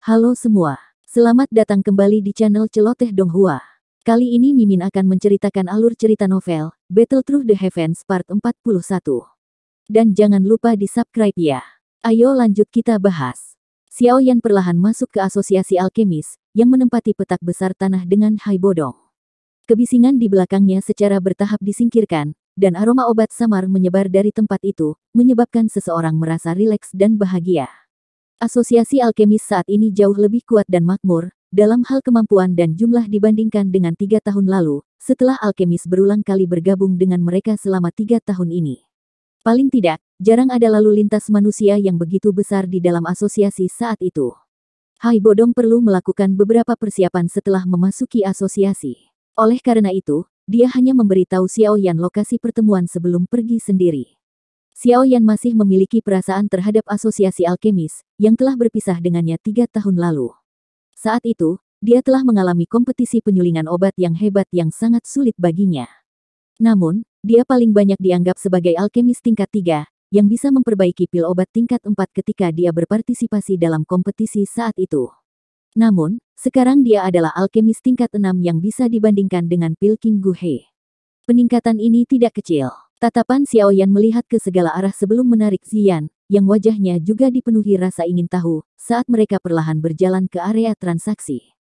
Halo semua, selamat datang kembali di channel Celoteh Donghua. Kali ini Mimin akan menceritakan alur cerita novel, Battle Through the Heavens Part 41. Dan jangan lupa di subscribe ya. Ayo lanjut kita bahas. Xiao Yan perlahan masuk ke asosiasi alkemis, yang menempati petak besar tanah dengan Hai Bodong. Kebisingan di belakangnya secara bertahap disingkirkan, dan aroma obat samar menyebar dari tempat itu, menyebabkan seseorang merasa rileks dan bahagia. Asosiasi alkemis saat ini jauh lebih kuat dan makmur, dalam hal kemampuan dan jumlah dibandingkan dengan 3 tahun lalu, setelah alkemis berulang kali bergabung dengan mereka selama 3 tahun ini. Paling tidak, jarang ada lalu lintas manusia yang begitu besar di dalam asosiasi saat itu. Hai Bodong perlu melakukan beberapa persiapan setelah memasuki asosiasi. Oleh karena itu, dia hanya memberitahu Xiao Yan lokasi pertemuan sebelum pergi sendiri. Xiao Yan masih memiliki perasaan terhadap asosiasi alkemis, yang telah berpisah dengannya 3 tahun lalu. Saat itu, dia telah mengalami kompetisi penyulingan obat yang hebat yang sangat sulit baginya. Namun, dia paling banyak dianggap sebagai alkemis tingkat 3, yang bisa memperbaiki pil obat tingkat 4 ketika dia berpartisipasi dalam kompetisi saat itu. Namun, sekarang dia adalah alkemis tingkat 6 yang bisa dibandingkan dengan pil King Gu He. Peningkatan ini tidak kecil. Tatapan Xiao Yan melihat ke segala arah sebelum menarik Ziyan, yang wajahnya juga dipenuhi rasa ingin tahu, saat mereka perlahan berjalan ke area transaksi.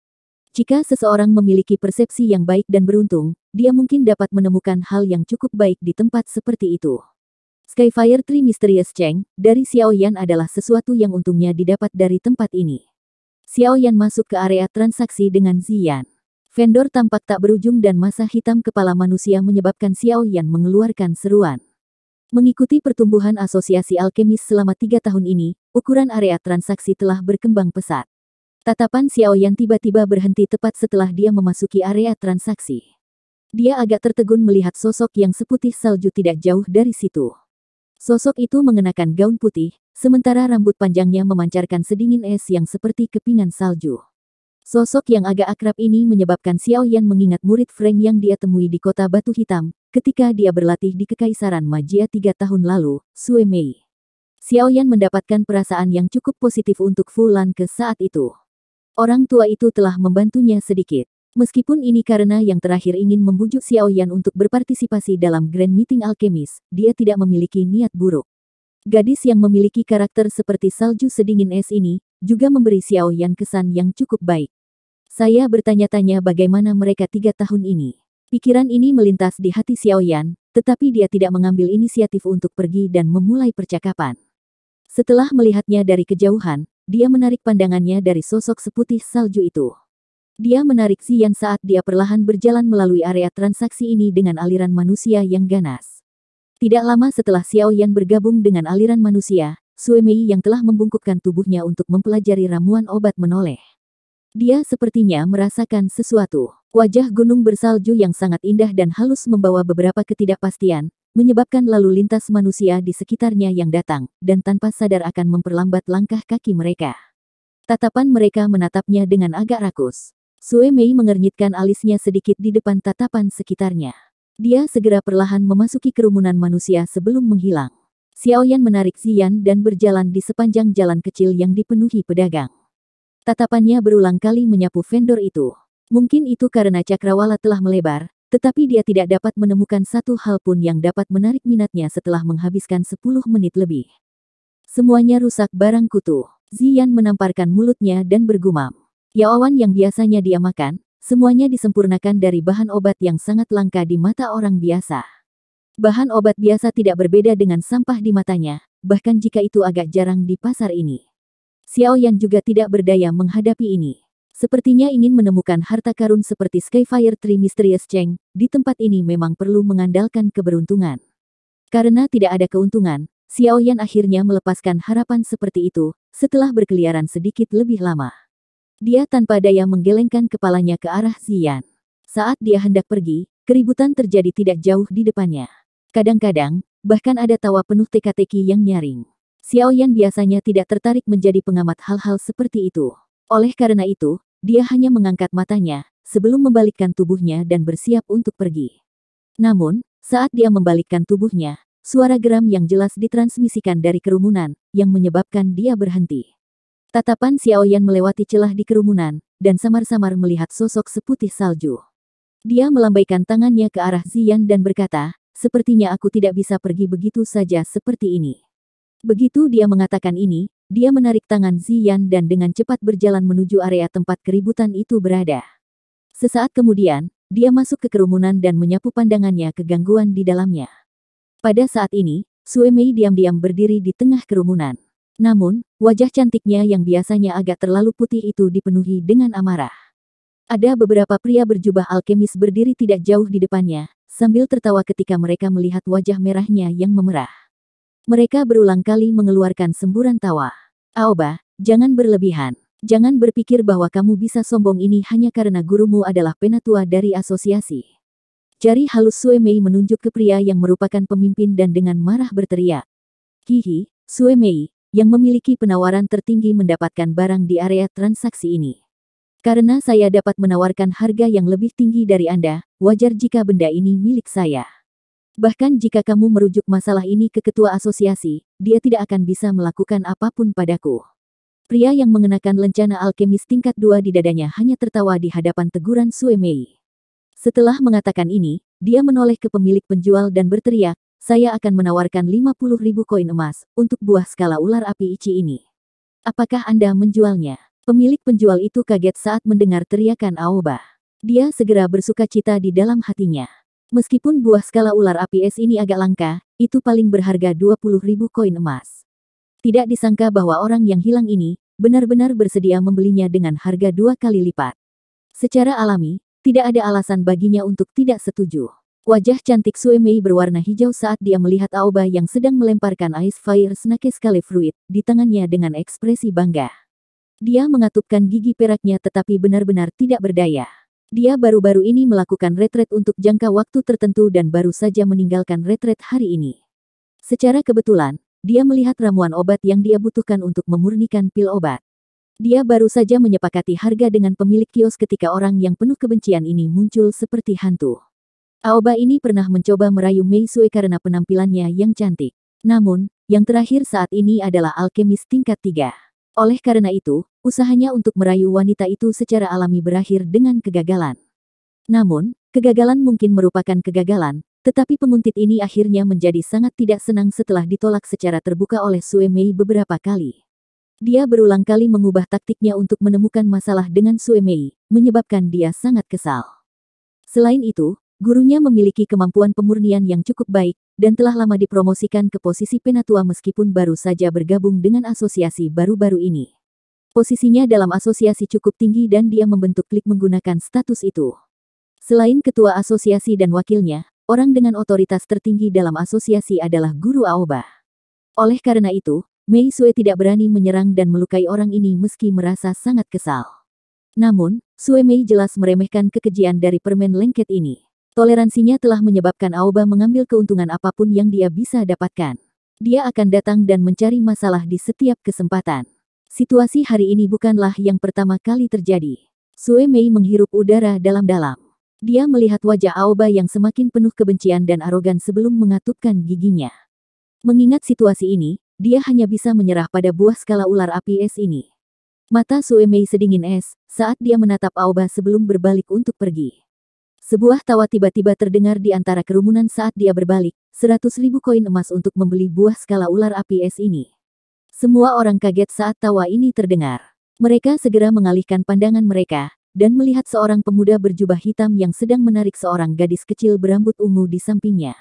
Jika seseorang memiliki persepsi yang baik dan beruntung, dia mungkin dapat menemukan hal yang cukup baik di tempat seperti itu. Skyfire Tree Mysterious Cheng, dari Xiao Yan adalah sesuatu yang untungnya didapat dari tempat ini. Xiao Yan masuk ke area transaksi dengan Ziyan. Vendor tampak tak berujung dan masa hitam kepala manusia menyebabkan Xiao Yan mengeluarkan seruan. Mengikuti pertumbuhan asosiasi alkemis selama 3 tahun ini, ukuran area transaksi telah berkembang pesat. Tatapan Xiao Yan tiba-tiba berhenti tepat setelah dia memasuki area transaksi. Dia agak tertegun melihat sosok yang seputih salju tidak jauh dari situ. Sosok itu mengenakan gaun putih, sementara rambut panjangnya memancarkan sedingin es yang seperti kepingan salju. Sosok yang agak akrab ini menyebabkan Xiao Yan mengingat murid Frank yang dia temui di kota Batu Hitam, ketika dia berlatih di Kekaisaran Magia 3 tahun lalu, Sue Mei. Xiao Yan mendapatkan perasaan yang cukup positif untuk Fu Lan ke saat itu. Orang tua itu telah membantunya sedikit. Meskipun ini karena yang terakhir ingin membujuk Xiao Yan untuk berpartisipasi dalam Grand Meeting Alkemis, dia tidak memiliki niat buruk. Gadis yang memiliki karakter seperti salju sedingin es ini, juga memberi Xiao Yan kesan yang cukup baik. Saya bertanya-tanya bagaimana mereka 3 tahun ini. Pikiran ini melintas di hati Xiao Yan, tetapi dia tidak mengambil inisiatif untuk pergi dan memulai percakapan. Setelah melihatnya dari kejauhan, dia menarik pandangannya dari sosok seputih salju itu. Dia menarik Ziyan saat dia perlahan berjalan melalui area transaksi ini dengan aliran manusia yang ganas. Tidak lama setelah Xiao Yan bergabung dengan aliran manusia, Sue Mei yang telah membungkukkan tubuhnya untuk mempelajari ramuan obat menoleh. Dia sepertinya merasakan sesuatu. Wajah gunung bersalju yang sangat indah dan halus membawa beberapa ketidakpastian, menyebabkan lalu lintas manusia di sekitarnya yang datang, dan tanpa sadar akan memperlambat langkah kaki mereka. Tatapan mereka menatapnya dengan agak rakus. Sue Mei mengernyitkan alisnya sedikit di depan tatapan sekitarnya. Dia segera perlahan memasuki kerumunan manusia sebelum menghilang. Xiao Yan menarik Ziyan dan berjalan di sepanjang jalan kecil yang dipenuhi pedagang. Tatapannya berulang kali menyapu vendor itu. Mungkin itu karena cakrawala telah melebar, tetapi dia tidak dapat menemukan satu hal pun yang dapat menarik minatnya setelah menghabiskan 10 menit lebih. Semuanya rusak barang kutu. Ziyan menamparkan mulutnya dan bergumam. Yaowan yang biasanya dia makan, semuanya disempurnakan dari bahan obat yang sangat langka di mata orang biasa. Bahan obat biasa tidak berbeda dengan sampah di matanya, bahkan jika itu agak jarang di pasar ini. Xiao Yan juga tidak berdaya menghadapi ini. Sepertinya ingin menemukan harta karun seperti Skyfire Tree Mysterious Cheng, di tempat ini memang perlu mengandalkan keberuntungan. Karena tidak ada keuntungan, Xiao Yan akhirnya melepaskan harapan seperti itu, setelah berkeliaran sedikit lebih lama. Dia tanpa daya menggelengkan kepalanya ke arah Ziyan. Saat dia hendak pergi, keributan terjadi tidak jauh di depannya. Kadang-kadang, bahkan ada tawa penuh teka-teki yang nyaring. Xiao Yan biasanya tidak tertarik menjadi pengamat hal-hal seperti itu. Oleh karena itu, dia hanya mengangkat matanya, sebelum membalikkan tubuhnya dan bersiap untuk pergi. Namun, saat dia membalikkan tubuhnya, suara geram yang jelas ditransmisikan dari kerumunan, yang menyebabkan dia berhenti. Tatapan Xiao Yan melewati celah di kerumunan, dan samar-samar melihat sosok seputih salju. Dia melambaikan tangannya ke arah Ziyan dan berkata, sepertinya aku tidak bisa pergi begitu saja seperti ini. Begitu dia mengatakan ini, dia menarik tangan Ziyan dan dengan cepat berjalan menuju area tempat keributan itu berada. Sesaat kemudian, dia masuk ke kerumunan dan menyapu pandangannya ke gangguan di dalamnya. Pada saat ini, Sue Mei diam-diam berdiri di tengah kerumunan. Namun, wajah cantiknya yang biasanya agak terlalu putih itu dipenuhi dengan amarah. Ada beberapa pria berjubah alkemis berdiri tidak jauh di depannya, sambil tertawa ketika mereka melihat wajah merahnya yang memerah. Mereka berulang kali mengeluarkan semburan tawa. Aoba, jangan berlebihan. Jangan berpikir bahwa kamu bisa sombong ini hanya karena gurumu adalah penatua dari asosiasi. Jari halus Sue Mei menunjuk ke pria yang merupakan pemimpin dan dengan marah berteriak. Hihi, Sue Mei, yang memiliki penawaran tertinggi mendapatkan barang di area transaksi ini. Karena saya dapat menawarkan harga yang lebih tinggi dari Anda, wajar jika benda ini milik saya. Bahkan jika kamu merujuk masalah ini ke ketua asosiasi, dia tidak akan bisa melakukan apapun padaku. Pria yang mengenakan lencana alkemis tingkat 2 di dadanya hanya tertawa di hadapan teguran Sue Mei. Setelah mengatakan ini, dia menoleh ke pemilik penjual dan berteriak, saya akan menawarkan 50.000 koin emas untuk buah skala ular api Ichi ini. Apakah Anda menjualnya? Pemilik penjual itu kaget saat mendengar teriakan Aoba. Dia segera bersuka cita di dalam hatinya. Meskipun buah skala ular api es ini agak langka, itu paling berharga 20.000 koin emas. Tidak disangka bahwa orang yang hilang ini, benar-benar bersedia membelinya dengan harga 2 kali lipat. Secara alami, tidak ada alasan baginya untuk tidak setuju. Wajah cantik Sue Mei berwarna hijau saat dia melihat Aoba yang sedang melemparkan Ice Fire Snake Scale Fruit di tangannya dengan ekspresi bangga. Dia mengatupkan gigi peraknya tetapi benar-benar tidak berdaya. Dia baru-baru ini melakukan retret untuk jangka waktu tertentu dan baru saja meninggalkan retret hari ini. Secara kebetulan, dia melihat ramuan obat yang dia butuhkan untuk memurnikan pil obat. Dia baru saja menyepakati harga dengan pemilik kios ketika orang yang penuh kebencian ini muncul seperti hantu. Aoba ini pernah mencoba merayu Mei Sue karena penampilannya yang cantik. Namun, yang terakhir saat ini adalah alkemis tingkat 3. Oleh karena itu, usahanya untuk merayu wanita itu secara alami berakhir dengan kegagalan. Namun, kegagalan mungkin merupakan kegagalan, tetapi penguntit ini akhirnya menjadi sangat tidak senang setelah ditolak secara terbuka oleh Sue Mei beberapa kali. Dia berulang kali mengubah taktiknya untuk menemukan masalah dengan Sue Mei, menyebabkan dia sangat kesal. Selain itu, gurunya memiliki kemampuan pemurnian yang cukup baik, dan telah lama dipromosikan ke posisi penatua meskipun baru saja bergabung dengan asosiasi baru-baru ini. Posisinya dalam asosiasi cukup tinggi dan dia membentuk klik menggunakan status itu. Selain ketua asosiasi dan wakilnya, orang dengan otoritas tertinggi dalam asosiasi adalah Guru Aoba. Oleh karena itu, Mei Sue tidak berani menyerang dan melukai orang ini meski merasa sangat kesal. Namun, Sue Mei jelas meremehkan kekejian dari permen lengket ini. Toleransinya telah menyebabkan Aoba mengambil keuntungan apapun yang dia bisa dapatkan. Dia akan datang dan mencari masalah di setiap kesempatan. Situasi hari ini bukanlah yang pertama kali terjadi. Sue Mei menghirup udara dalam-dalam. Dia melihat wajah Aoba yang semakin penuh kebencian dan arogan sebelum mengatupkan giginya. Mengingat situasi ini, dia hanya bisa menyerah pada buah skala ular api es ini. Mata Sue Mei sedingin es saat dia menatap Aoba sebelum berbalik untuk pergi. Sebuah tawa tiba-tiba terdengar di antara kerumunan saat dia berbalik, 100.000 koin emas untuk membeli buah skala ular api es ini. Semua orang kaget saat tawa ini terdengar. Mereka segera mengalihkan pandangan mereka, dan melihat seorang pemuda berjubah hitam yang sedang menarik seorang gadis kecil berambut ungu di sampingnya.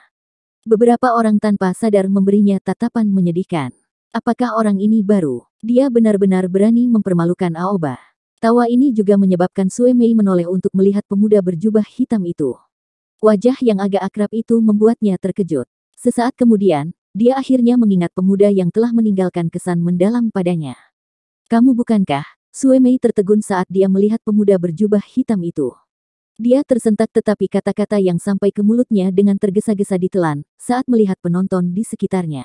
Beberapa orang tanpa sadar memberinya tatapan menyedihkan. Apakah orang ini baru? Dia benar-benar berani mempermalukan Aoba. Tawa ini juga menyebabkan Sue Mei menoleh untuk melihat pemuda berjubah hitam itu. Wajah yang agak akrab itu membuatnya terkejut. Sesaat kemudian, dia akhirnya mengingat pemuda yang telah meninggalkan kesan mendalam padanya. Kamu bukankah? Sue Mei tertegun saat dia melihat pemuda berjubah hitam itu. Dia tersentak tetapi kata-kata yang sampai ke mulutnya dengan tergesa-gesa ditelan saat melihat penonton di sekitarnya.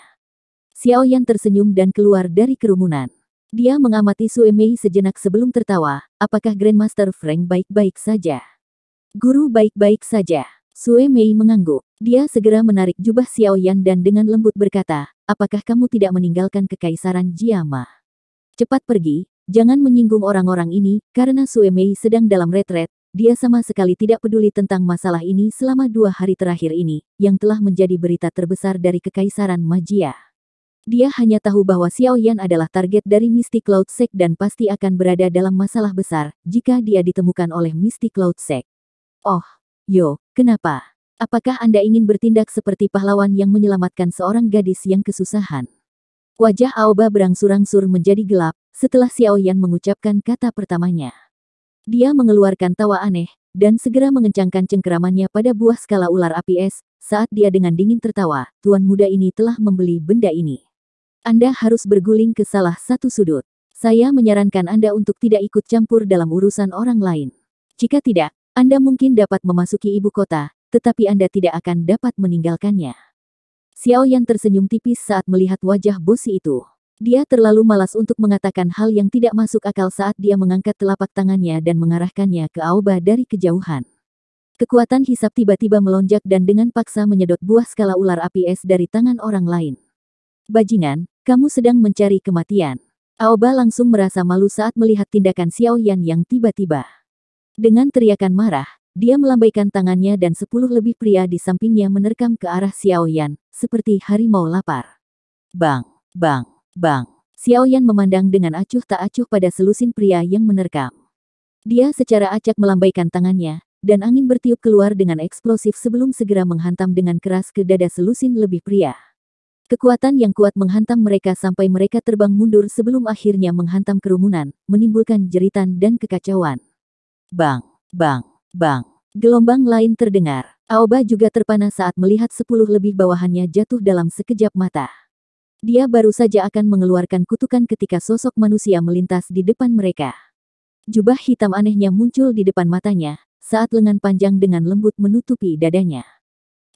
Xiao Yan tersenyum dan keluar dari kerumunan. Dia mengamati Sue Mei sejenak sebelum tertawa, apakah Grandmaster Frank baik-baik saja? Guru baik-baik saja. Sue Mei mengangguk. Dia segera menarik jubah Xiao Yan dan dengan lembut berkata, apakah kamu tidak meninggalkan kekaisaran Jiama? Cepat pergi, Jangan menyinggung orang-orang ini, karena Sue Mei sedang dalam retret. Dia sama sekali tidak peduli tentang masalah ini selama 2 hari terakhir ini, yang telah menjadi berita terbesar dari Kekaisaran Magia. Dia hanya tahu bahwa Xiao Yan adalah target dari Mystic Cloud Sect dan pasti akan berada dalam masalah besar jika dia ditemukan oleh Mystic Cloud Sect. Oh, Yo, kenapa? Apakah Anda ingin bertindak seperti pahlawan yang menyelamatkan seorang gadis yang kesusahan? Wajah Aoba berangsur-angsur menjadi gelap setelah Xiao Yan mengucapkan kata pertamanya. Dia mengeluarkan tawa aneh, dan segera mengencangkan cengkeramannya pada buah skala ular api es, saat dia dengan dingin tertawa, tuan muda ini telah membeli benda ini. Anda harus berguling ke salah satu sudut. Saya menyarankan Anda untuk tidak ikut campur dalam urusan orang lain. Jika tidak, Anda mungkin dapat memasuki ibu kota, tetapi Anda tidak akan dapat meninggalkannya. Xiao Yan tersenyum tipis saat melihat wajah bosi itu. Dia terlalu malas untuk mengatakan hal yang tidak masuk akal saat dia mengangkat telapak tangannya dan mengarahkannya ke Aoba dari kejauhan. Kekuatan hisap tiba-tiba melonjak dan dengan paksa menyedot buah skala ular api es dari tangan orang lain. Bajingan, kamu sedang mencari kematian. Aoba langsung merasa malu saat melihat tindakan Xiao Yan yang tiba-tiba. Dengan teriakan marah, dia melambaikan tangannya dan 10 lebih pria di sampingnya menerkam ke arah Xiao Yan, seperti harimau lapar. Bang, bang. Bang! Xiao Yan memandang dengan acuh tak acuh pada selusin pria yang menerkam. Dia secara acak melambaikan tangannya, dan angin bertiup keluar dengan eksplosif sebelum segera menghantam dengan keras ke dada selusin lebih pria. Kekuatan yang kuat menghantam mereka sampai mereka terbang mundur sebelum akhirnya menghantam kerumunan, menimbulkan jeritan dan kekacauan. Bang! Bang! Bang! Gelombang lain terdengar. Aoba juga terpana saat melihat 10 lebih bawahannya jatuh dalam sekejap mata. Dia baru saja akan mengeluarkan kutukan ketika sosok manusia melintas di depan mereka. Jubah hitam anehnya muncul di depan matanya, saat lengan panjang dengan lembut menutupi dadanya.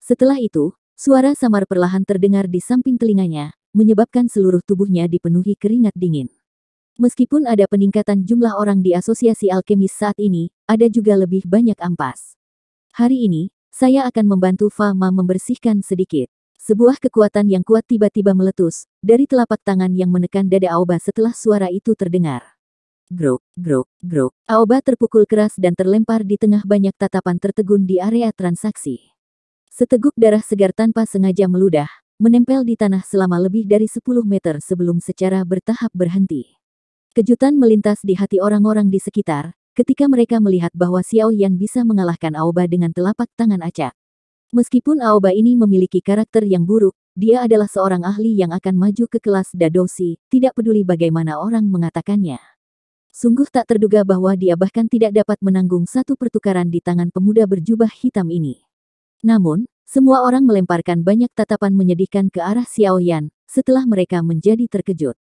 Setelah itu, suara samar perlahan terdengar di samping telinganya, menyebabkan seluruh tubuhnya dipenuhi keringat dingin. Meskipun ada peningkatan jumlah orang di asosiasi alkemis saat ini, ada juga lebih banyak ampas. Hari ini, saya akan membantu Fama membersihkan sedikit. Sebuah kekuatan yang kuat tiba-tiba meletus dari telapak tangan yang menekan dada Aoba setelah suara itu terdengar. Gruk, gruk, gruk. Aoba terpukul keras dan terlempar di tengah banyak tatapan tertegun di area transaksi. Seteguk darah segar tanpa sengaja meludah, menempel di tanah selama lebih dari 10 meter sebelum secara bertahap berhenti. Kejutan melintas di hati orang-orang di sekitar, ketika mereka melihat bahwa Xiao Yan bisa mengalahkan Aoba dengan telapak tangan acak. Meskipun Aoba ini memiliki karakter yang buruk, dia adalah seorang ahli yang akan maju ke kelas Dadoshi, tidak peduli bagaimana orang mengatakannya. Sungguh tak terduga bahwa dia bahkan tidak dapat menanggung satu pertukaran di tangan pemuda berjubah hitam ini. Namun, semua orang melemparkan banyak tatapan menyedihkan ke arah Xiao Yan, setelah mereka menjadi terkejut.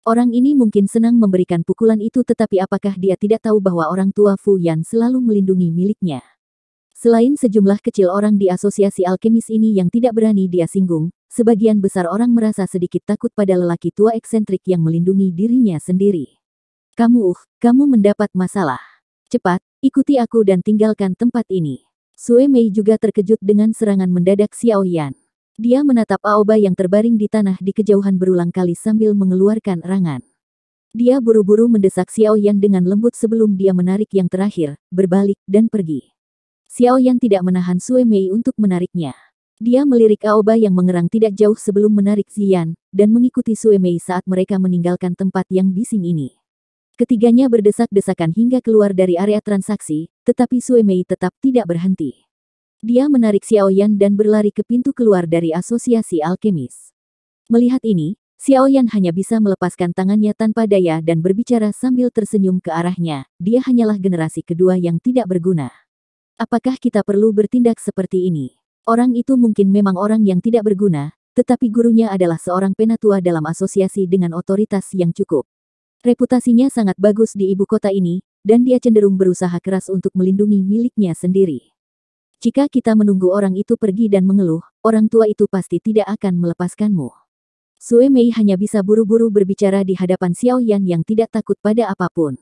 Orang ini mungkin senang memberikan pukulan itu tetapi apakah dia tidak tahu bahwa orang tua Fu Yan selalu melindungi miliknya? Selain sejumlah kecil orang di asosiasi alkemis ini yang tidak berani dia singgung, sebagian besar orang merasa sedikit takut pada lelaki tua eksentrik yang melindungi dirinya sendiri. Kamu mendapat masalah. Cepat, ikuti aku dan tinggalkan tempat ini. Sue Mei juga terkejut dengan serangan mendadak Xiao Yan. Dia menatap Aoba yang terbaring di tanah di kejauhan berulang kali sambil mengeluarkan erangan. Dia buru-buru mendesak Xiao Yan dengan lembut sebelum dia menarik yang terakhir, berbalik, dan pergi. Xiao Yan tidak menahan Sue Mei untuk menariknya. Dia melirik Aoba yang mengerang tidak jauh sebelum menarik Ziyan, dan mengikuti Sue Mei saat mereka meninggalkan tempat yang bising ini. Ketiganya berdesak-desakan hingga keluar dari area transaksi, tetapi Sue Mei tetap tidak berhenti. Dia menarik Xiao Yan dan berlari ke pintu keluar dari asosiasi alkemis. Melihat ini, Xiao Yan hanya bisa melepaskan tangannya tanpa daya dan berbicara sambil tersenyum ke arahnya, dia hanyalah generasi kedua yang tidak berguna. Apakah kita perlu bertindak seperti ini? Orang itu mungkin memang orang yang tidak berguna, tetapi gurunya adalah seorang penatua dalam asosiasi dengan otoritas yang cukup. Reputasinya sangat bagus di ibu kota ini, dan dia cenderung berusaha keras untuk melindungi miliknya sendiri. Jika kita menunggu orang itu pergi dan mengeluh, orang tua itu pasti tidak akan melepaskanmu. Sue Mei hanya bisa buru-buru berbicara di hadapan Xiao Yan yang tidak takut pada apapun.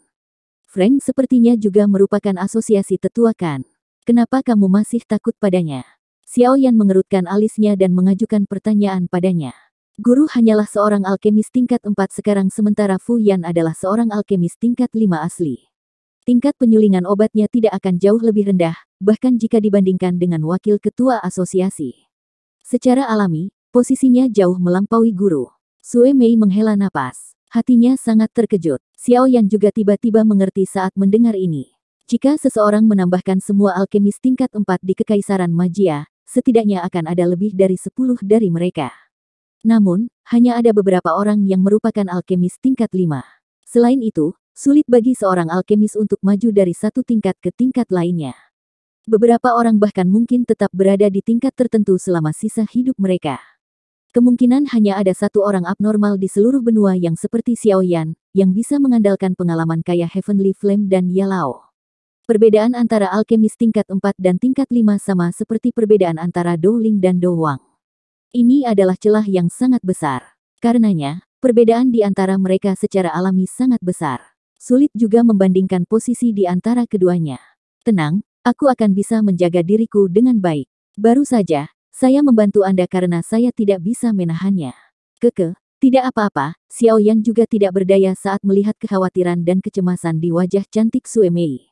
Frank sepertinya juga merupakan asosiasi tetua kan? Kenapa kamu masih takut padanya? Xiao Yan mengerutkan alisnya dan mengajukan pertanyaan padanya. Guru hanyalah seorang alkemis tingkat 4 sekarang sementara Fu Yan adalah seorang alkemis tingkat 5 asli. Tingkat penyulingan obatnya tidak akan jauh lebih rendah, bahkan jika dibandingkan dengan wakil ketua asosiasi. Secara alami, posisinya jauh melampaui guru. Sue Mei menghela napas. Hatinya sangat terkejut. Xiao Yan juga tiba-tiba mengerti saat mendengar ini. Jika seseorang menambahkan semua alkemis tingkat 4 di Kekaisaran Magia, setidaknya akan ada lebih dari 10 dari mereka. Namun, hanya ada beberapa orang yang merupakan alkemis tingkat 5. Selain itu, sulit bagi seorang alkemis untuk maju dari satu tingkat ke tingkat lainnya. Beberapa orang bahkan mungkin tetap berada di tingkat tertentu selama sisa hidup mereka. Kemungkinan hanya ada satu orang abnormal di seluruh benua yang seperti Xiao Yan, yang bisa mengandalkan pengalaman kaya Heavenly Flame dan Yalao. Perbedaan antara alkemis tingkat 4 dan tingkat 5 sama seperti perbedaan antara Dou Ling dan Dou Wang. Ini adalah celah yang sangat besar. Karenanya, perbedaan di antara mereka secara alami sangat besar. Sulit juga membandingkan posisi di antara keduanya. Tenang, aku akan bisa menjaga diriku dengan baik. Baru saja, saya membantu Anda karena saya tidak bisa menahannya. Tidak apa-apa, Xiao Yan juga tidak berdaya saat melihat kekhawatiran dan kecemasan di wajah cantik Sue Mei.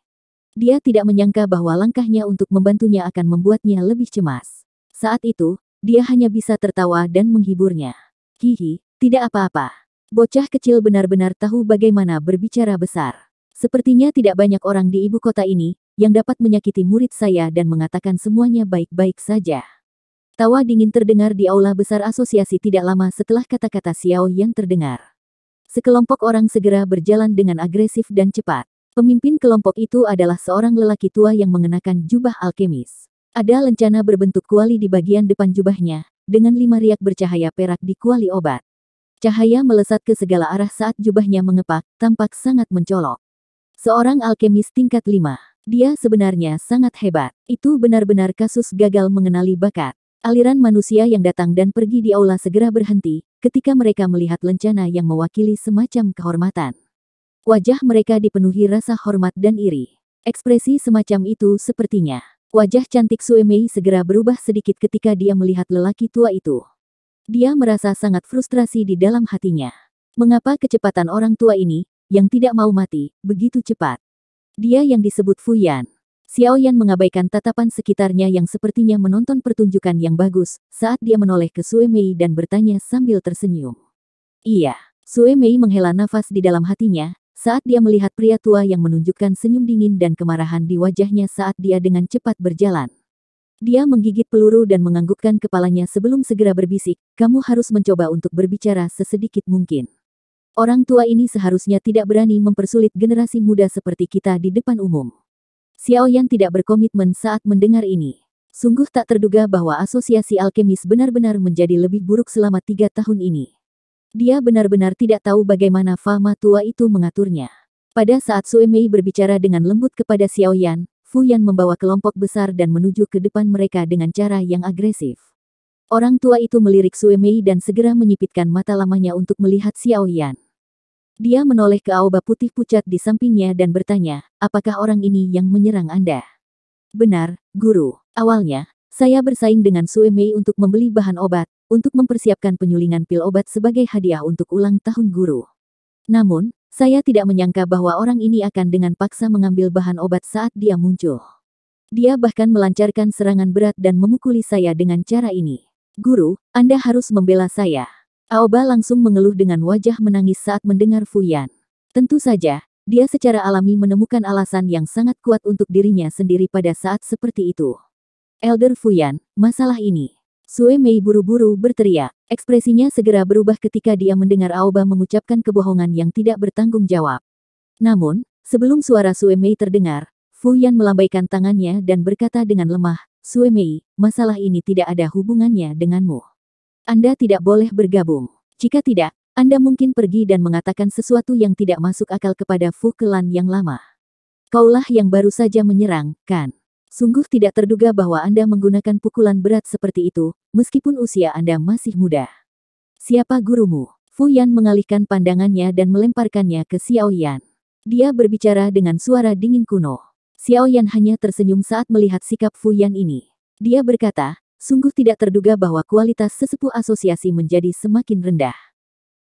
Dia tidak menyangka bahwa langkahnya untuk membantunya akan membuatnya lebih cemas. Saat itu, dia hanya bisa tertawa dan menghiburnya. Hihi, tidak apa-apa. Bocah kecil benar-benar tahu bagaimana berbicara besar. Sepertinya tidak banyak orang di ibu kota ini yang dapat menyakiti murid saya dan mengatakan semuanya baik-baik saja. Tawa dingin terdengar di aula besar asosiasi tidak lama setelah kata-kata Xiao Yan terdengar. Sekelompok orang segera berjalan dengan agresif dan cepat. Pemimpin kelompok itu adalah seorang lelaki tua yang mengenakan jubah alkemis. Ada lencana berbentuk kuali di bagian depan jubahnya, dengan 5 riak bercahaya perak di kuali obat. Cahaya melesat ke segala arah saat jubahnya mengepak, tampak sangat mencolok. Seorang alkemis tingkat 5. Dia sebenarnya sangat hebat. Itu benar-benar kasus gagal mengenali bakat. Aliran manusia yang datang dan pergi di aula segera berhenti, ketika mereka melihat lencana yang mewakili semacam kehormatan. Wajah mereka dipenuhi rasa hormat dan iri. Ekspresi semacam itu sepertinya. Wajah cantik Sue Mei segera berubah sedikit ketika dia melihat lelaki tua itu. Dia merasa sangat frustrasi di dalam hatinya. Mengapa kecepatan orang tua ini, yang tidak mau mati, begitu cepat? Dia yang disebut Fu Yan. Xiao Yan mengabaikan tatapan sekitarnya yang sepertinya menonton pertunjukan yang bagus, saat dia menoleh ke Sue Mei dan bertanya sambil tersenyum. Iya, Sue Mei menghela nafas di dalam hatinya, saat dia melihat pria tua yang menunjukkan senyum dingin dan kemarahan di wajahnya saat dia dengan cepat berjalan. Dia menggigit peluru dan menganggukkan kepalanya sebelum segera berbisik, kamu harus mencoba untuk berbicara sesedikit mungkin. Orang tua ini seharusnya tidak berani mempersulit generasi muda seperti kita di depan umum. Xiao Yan tidak berkomitmen saat mendengar ini. Sungguh tak terduga bahwa asosiasi alkemis benar-benar menjadi lebih buruk selama 3 tahun ini. Dia benar-benar tidak tahu bagaimana fama tua itu mengaturnya. Pada saat Sue Mei berbicara dengan lembut kepada Xiao Yan, Fu Yan membawa kelompok besar dan menuju ke depan mereka dengan cara yang agresif. Orang tua itu melirik Sue Mei dan segera menyipitkan mata lamanya untuk melihat Xiao Yan. Dia menoleh ke aoba putih pucat di sampingnya dan bertanya, apakah orang ini yang menyerang Anda? Benar, Guru. Awalnya, saya bersaing dengan Sue Mei untuk membeli bahan obat, untuk mempersiapkan penyulingan pil obat sebagai hadiah untuk ulang tahun guru. Namun, saya tidak menyangka bahwa orang ini akan dengan paksa mengambil bahan obat saat dia muncul. Dia bahkan melancarkan serangan berat dan memukuli saya dengan cara ini. Guru, Anda harus membela saya. Aoba langsung mengeluh dengan wajah menangis saat mendengar Fu Yan. Tentu saja, dia secara alami menemukan alasan yang sangat kuat untuk dirinya sendiri pada saat seperti itu. Elder Fu Yan, masalah ini. Sue Mei buru-buru berteriak. Ekspresinya segera berubah ketika dia mendengar Aoba mengucapkan kebohongan yang tidak bertanggung jawab. Namun, sebelum suara Sue Mei terdengar, Fu Yan melambaikan tangannya dan berkata dengan lemah, Sue Mei, masalah ini tidak ada hubungannya denganmu. Anda tidak boleh bergabung. Jika tidak, Anda mungkin pergi dan mengatakan sesuatu yang tidak masuk akal kepada Fu Kelan yang lama. Kaulah yang baru saja menyerang, kan? Sungguh tidak terduga bahwa Anda menggunakan pukulan berat seperti itu, meskipun usia Anda masih muda. Siapa gurumu? Fu Yan mengalihkan pandangannya dan melemparkannya ke Xiao Yan. Dia berbicara dengan suara dingin kuno. Xiao Yan hanya tersenyum saat melihat sikap Fu Yan ini. Dia berkata, Sungguh tidak terduga bahwa kualitas sesepuh asosiasi menjadi semakin rendah.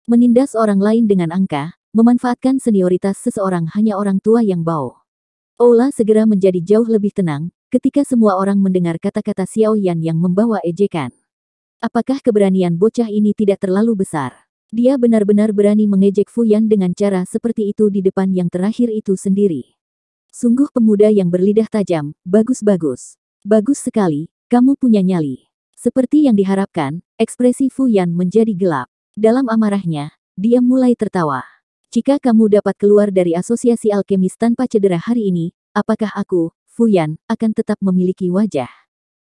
Menindas orang lain dengan angka, memanfaatkan senioritas seseorang hanya orang tua yang bau. Aula segera menjadi jauh lebih tenang, ketika semua orang mendengar kata-kata Xiao Yan yang membawa ejekan. Apakah keberanian bocah ini tidak terlalu besar? Dia benar-benar berani mengejek Fu Yan dengan cara seperti itu di depan yang terakhir itu sendiri. Sungguh pemuda yang berlidah tajam, bagus-bagus. Bagus sekali, kamu punya nyali. Seperti yang diharapkan, ekspresi Fu Yan menjadi gelap. Dalam amarahnya, dia mulai tertawa. Jika kamu dapat keluar dari asosiasi alkemis tanpa cedera hari ini, apakah aku, Fu Yan, akan tetap memiliki wajah?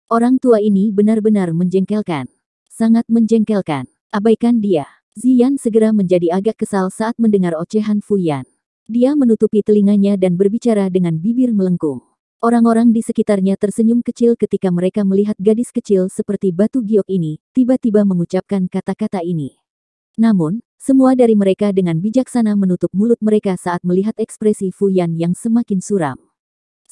Orang tua ini benar-benar menjengkelkan. Sangat menjengkelkan. Abaikan dia. Ziyan segera menjadi agak kesal saat mendengar ocehan Fu Yan. Dia menutupi telinganya dan berbicara dengan bibir melengkung. Orang-orang di sekitarnya tersenyum kecil ketika mereka melihat gadis kecil seperti batu giok ini, tiba-tiba mengucapkan kata-kata ini. Namun, semua dari mereka dengan bijaksana menutup mulut mereka saat melihat ekspresi Fu Yan yang semakin suram.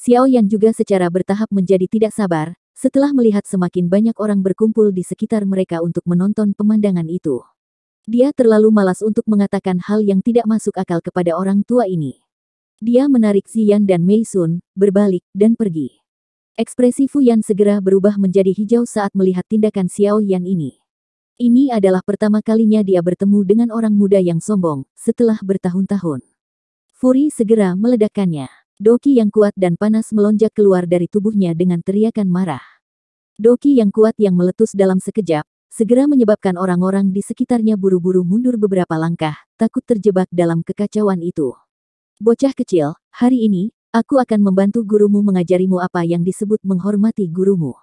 Xiao Yan juga secara bertahap menjadi tidak sabar, setelah melihat semakin banyak orang berkumpul di sekitar mereka untuk menonton pemandangan itu. Dia terlalu malas untuk mengatakan hal yang tidak masuk akal kepada orang tua ini. Dia menarik Ziyan dan Mei Sun, berbalik, dan pergi. Ekspresi Fu Yan segera berubah menjadi hijau saat melihat tindakan Xiao Yan ini. Ini adalah pertama kalinya dia bertemu dengan orang muda yang sombong, setelah bertahun-tahun. Furi segera meledakkannya. Doki yang kuat dan panas melonjak keluar dari tubuhnya dengan teriakan marah. Doki yang kuat yang meletus dalam sekejap, segera menyebabkan orang-orang di sekitarnya buru-buru mundur beberapa langkah, takut terjebak dalam kekacauan itu. Bocah kecil, hari ini, aku akan membantu gurumu mengajarimu apa yang disebut menghormati gurumu.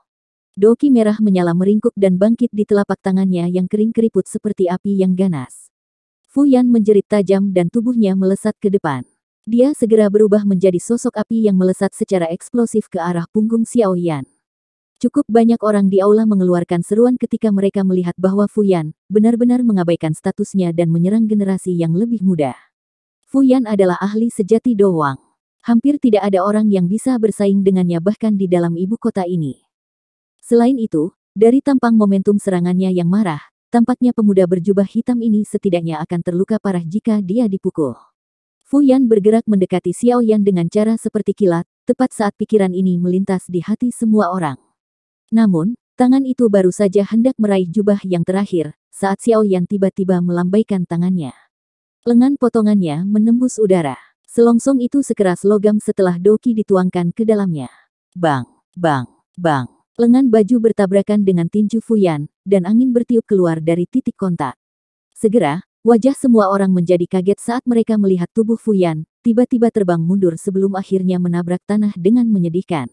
Doki merah menyala meringkuk dan bangkit di telapak tangannya yang kering keriput seperti api yang ganas. Fu Yan menjerit tajam dan tubuhnya melesat ke depan. Dia segera berubah menjadi sosok api yang melesat secara eksplosif ke arah punggung Xiao Yan. Cukup banyak orang di aula mengeluarkan seruan ketika mereka melihat bahwa Fu Yan benar-benar mengabaikan statusnya dan menyerang generasi yang lebih muda. Fu Yan adalah ahli sejati Do Wang. Hampir tidak ada orang yang bisa bersaing dengannya bahkan di dalam ibu kota ini. Selain itu, dari tampang momentum serangannya yang marah, tampaknya pemuda berjubah hitam ini setidaknya akan terluka parah jika dia dipukul. Fu Yan bergerak mendekati Xiao Yan dengan cara seperti kilat, tepat saat pikiran ini melintas di hati semua orang. Namun, tangan itu baru saja hendak meraih jubah yang terakhir, saat Xiao Yan tiba-tiba melambaikan tangannya. Lengan potongannya menembus udara. Selongsong itu sekeras logam setelah doki dituangkan ke dalamnya. Bang, bang, bang. Lengan baju bertabrakan dengan tinju Fu Yan, dan angin bertiup keluar dari titik kontak. Segera, wajah semua orang menjadi kaget saat mereka melihat tubuh Fu Yan, tiba-tiba terbang mundur sebelum akhirnya menabrak tanah dengan menyedihkan.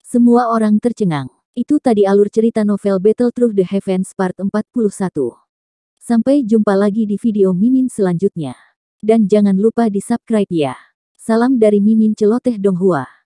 Semua orang tercengang. Itu tadi alur cerita novel Battle Through the Heavens Part 41. Sampai jumpa lagi di video Mimin selanjutnya. Dan jangan lupa di subscribe ya. Salam dari Mimin Celoteh Donghua.